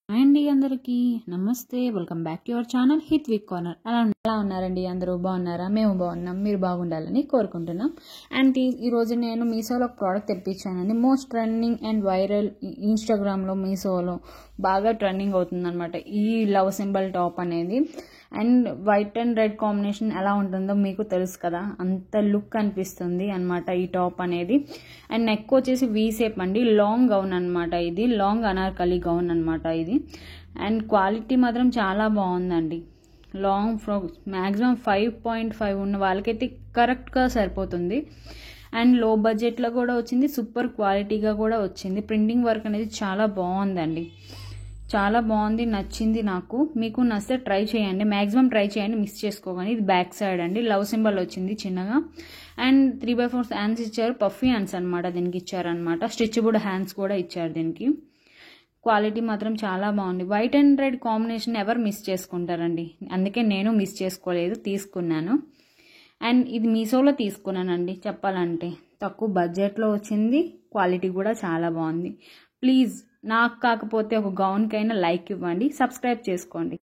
అండి అందరికీ నమస్తే. Welcome back to your channel hit with corner. ఎలా ఉన్నారండి? అందరూ బాగున్నారా? మేము బాగున్నాం. మీరు బాగుండాలని కోరుకుంటున్నాం. అండ్ ఈరోజు నేను మీషోలో ఒక ప్రోడక్ట్ తెప్పించానండి. మోస్ట్ ట్రెండింగ్ అండ్ వైరల్ ఇన్స్టాగ్రామ్లో మీషోలో బాగా ట్రెండింగ్ అవుతుందన్నమాట ఈ లవ్ సింబల్ టాప్ అనేది. And white and red combination ఎలా ఉంటుందో మీకు తెలుసు కదా, అంత లుక్ అనిపిస్తుంది అనమాట ఈ టాప్ అనేది. అండ్ నెక్ వచ్చేసి వీ షేప్ అండి, లాంగ్ గౌన్ అనమాట. ఇది లాంగ్ అనార్కలి గౌన్ అనమాట ఇది. అండ్ క్వాలిటీ మాత్రం చాలా బాగుందండి. లాంగ్ ఫ్రాక్ మ్యాక్సిమం 5.5 ఉన్న వాళ్ళకైతే కరెక్ట్గా సరిపోతుంది. అండ్ లో బడ్జెట్లో కూడా వచ్చింది, సూపర్ క్వాలిటీగా కూడా వచ్చింది. ప్రింటింగ్ వర్క్ అనేది చాలా బాగుందండి, చాలా బాగుంది, నచ్చింది నాకు. మీకు నచ్చితే ట్రై చేయండి, మ్యాక్సిమం ట్రై చేయండి, మిస్ చేసుకోగానే. ఇది బ్యాక్ సైడ్ అండి, లవ్ సింబల్ వచ్చింది చిన్నగా. అండ్ 3/4 హ్యాండ్స్ ఇచ్చారు, పఫీ హ్యాండ్స్ అనమాట దీనికి ఇచ్చారనమాట. స్ట్రెచబుల్ హ్యాండ్స్ కూడా ఇచ్చారు దీనికి. క్వాలిటీ మాత్రం చాలా బాగుంది. వైట్ అండ్ రెడ్ కాంబినేషన్ ఎవరు మిస్ చేసుకుంటారండి, అందుకే నేను మిస్ చేసుకోలేదు, తీసుకున్నాను. అండ్ ఇది మీషోలో తీసుకున్నానండి. చెప్పాలంటే తక్కువ బడ్జెట్లో వచ్చింది, క్వాలిటీ కూడా చాలా బాగుంది. ప్లీజ్ నాకు కాకపోతే ఒక గౌన్కైనా లైక్ ఇవ్వండి, సబ్స్క్రైబ్ చేసుకోండి.